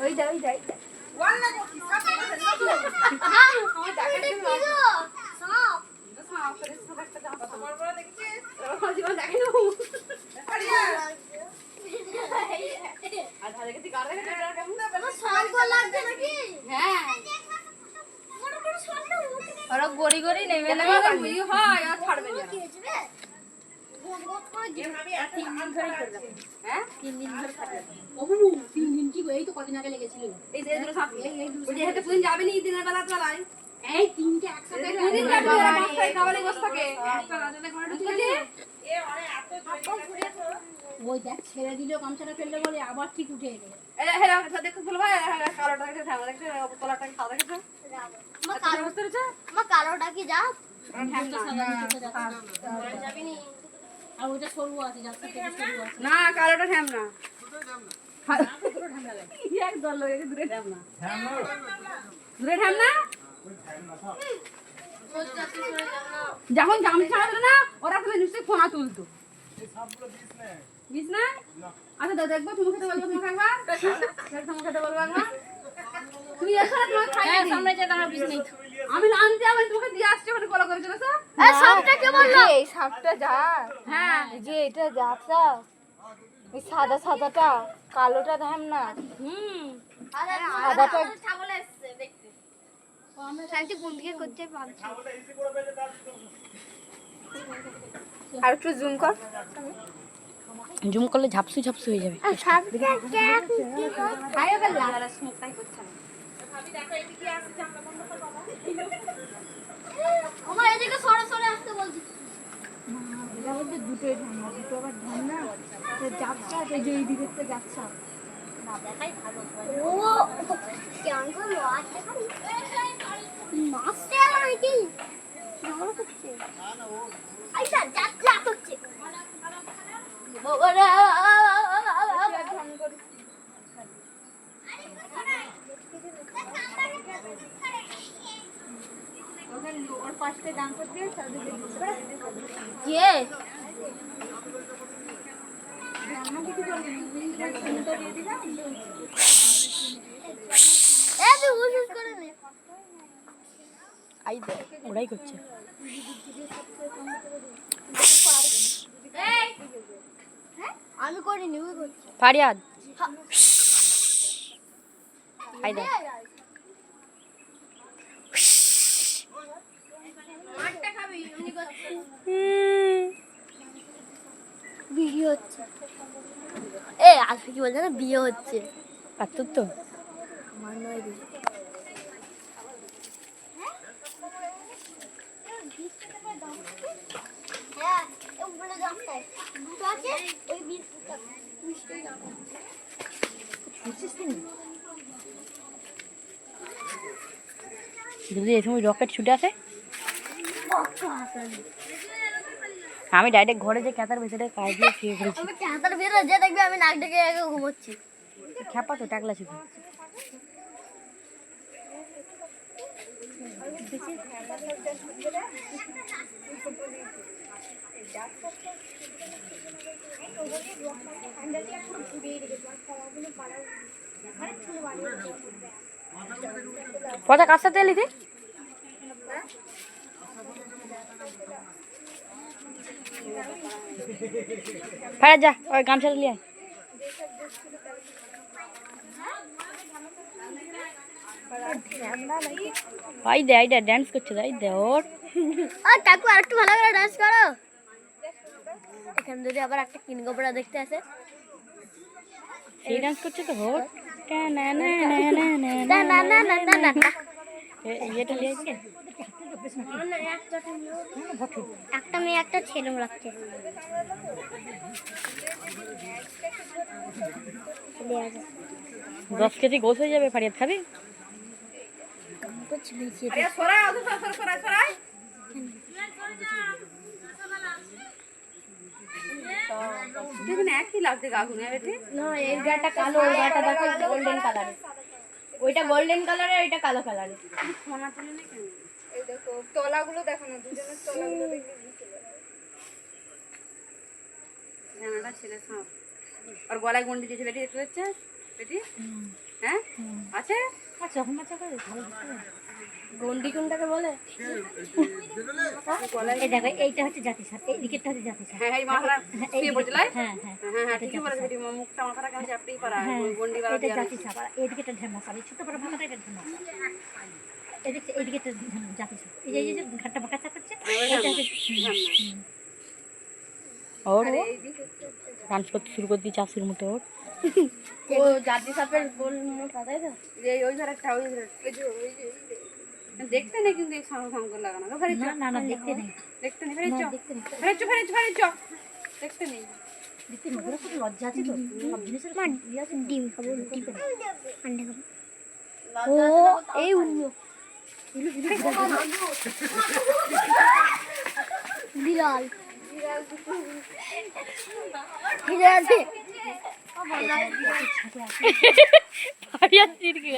ওই যা ওরা গড়ি গড়ি নেমে নেমে হয় আর ছাড়বে না। 3 দিন ধরে থাকবে। 3 দিন কি এই তো কদিন আগে লেগেছিল। এই যে দুটো সাপ ওই যে হেতে পুদিন যাবে নি দিনের বেলায়। এই তিনটে একসাথে দিন যাবে ওরা বস্তায় খাবারে বস্তাকে একটা রাজনে করে ঢুকে এ আরে এত ওই দেখ ছেড়ে দিল গামছাটা ফেললে বলে আবার ঠিক উঠে এলো। এই হেরা দেখো বলবা কালোটা দেখে থামা দেখো কলাটা খাওয়া দেখো। মা কালো বস্তা রয়েছে মা কালোটা কি যা যাবে নি আর ওটা সরু আছে যাচ্ছে থেকে সরু আছে না কালোটা ঠ্যাম না পুরো ঠ্যাম লাগে এক দল লগে দূরে ঠ্যাম না দূরে ঠ্যাম না যখন গামছা হলো না ওরা তাহলে নিশ্চয়ই ফোনা তুলতো এই সবগুলো দিস না আচ্ছা দেখবো তুমি খেতে বলবো তোমাকে একবার তোমাকে খেতে বলবো একবার তুমি এসো না তোমাকে খাইয়ে দিই সামনে যে দাঁড়া বিষ নেই আমি আনতে আমি তোমাকে দিয়ে আসছি ওখানে কল করে চলেছ এই সাপটা কে বললো এই সাপটা যা হ্যাঁ যে এটা যাচ্ছে এই সাদা সাদাটা কালোটা ধাম না সাদাটা ছাগল এসেছে দেখতে ও আমরা শান্তি কোন দিকে করতে পারছি আর একটু জুম কর জুম করলে ঝাপসু ঝাপসু হয়ে যাবে সাপটা খাইও গেল আর স্মোকটাই করছে না ভাবি দেখো এদিকে আসছে জানলা বন্ধ কর বাবা আমার এদিকে সরে সরে আসতে বলছি মা এর মধ্যে দুটোই ধান্না দুটো আবার ধান্না তো যাচ্ছে এই যে এই দিকে তো যাচ্ছে না দেখাই ভালো ও কেমন করে আছে মাছটা আর কি ভালো করছে না ও আইসা যাচ্ছে করছে ওরে ওর পাশে দাম করতে কে রান্না কিছু করবে ফোনটা দিয়ে দিবা এ তুই উসুস করে নে আই দে ওরাই করছে এই হ্যাঁ আমি করিনি ওই করছে ফারিয়াদ আই দে মারটা খাবি উনি করছে ভিডিও হচ্ছে এ আজকে কি বলছ না বিয়ে হচ্ছে পাত্তুর তো আমার নয় রে হ্যাঁ এই বলে যাচ্ছে দুটো আছে ওই 20 টাকা 20 টাকা যদি এই সময় রকেট ছুটে আসে আমি ডাইরেক্ট ঘরে যে ক্যাতার ভেতরে কাজ দিয়ে শুয়ে পড়েছি আমি ক্যাতার ভেতরে যে দেখবি আমি নাক ডেকে ঘুমোচ্ছি খ্যাপা তো টাকলা ছিল পচা কাঁচা তেল দিতে ফেরা যা ওই গামছাটা নিয়ে আই দে আইডা ডান্স করছে আই দে ওর আর কাকু আর একটু ভালো করে ডান্স করো এখানে যদি আবার একটা কিন গোবরা দেখতে আসে এই ডান্স করছে তো হোট না না না না না না না না না না না এটা নিয়ে আসছে একটা মেয়ে একটা ছেলে রাখছে 10 কেজি গোছ হয়ে যাবে ফারিয়াদ খাবি একই লাগছে এই গাটা কালো ওই গাটা দেখো গোল্ডেন কালারের ওইটা গোল্ডেন কালারের ওইটা কালো কালারের সোনা তুলে নেই কেন এই দেখো তলাগুলো দেখো না দুজনের তলাগুলো দেখে বুঝতে পারো জানাটা ছেলে সাপ আর গলায় গন্ডি দিয়েছে বেটি দেখতে পাচ্ছিস বেটি হ্যাঁ আছে চোখ মাচা করে ভালো দেখতে হবে। গন্ডি কোনটাকে বলে? এই দেখো এইটা হচ্ছে জাতি সাপ, এই দিকেরটা হচ্ছে জাতি সাপ। হ্যাঁ এই মাথাটা শুয়ে পড়ছিলাই। হ্যাঁ হ্যাঁ হ্যাঁ হ্যাঁ ঠিকই বলেছে বেটি, মুখটা মাথাটা কেমন চাপড়েই পারা গন্ডি বালা এটা দিয়া জাতি সাপ, আর এইদিকেটা ঢেমা সাপ, এই ছোট বড় মাথাটা এটা ঢেমা সাপ। এদিকে এইদিকেটা জাতি সাপ, এই যে ঘাটটা বাঁকা চাপ হচ্ছে এটা হচ্ছে ওর ডান্স করতে শুরু করে দিয়েছে চাষির মতো ওর। ও জাতি সাপের গোল মোটা তাই তো, এই ওই ধারটা ওই ধারে ওই যে দেখতে নেই কিন্তু এই সাম সাম করে লাগানো তো ফেরেছ না না দেখতে নেই, দেখতে নেই ফেরেছ দেখতে নেই, ফেরেছ দেখতে নেই দেখতে নেই, ওগুলো খুব লজ্জা আছে তো সব জিনিসের ইয়ে আছে। ডিম খাবো, রুটি খাবো, আন্ডা খাবো। ও এই উল্লু বিড়াল বিড়াল ভারিয়া চিরকি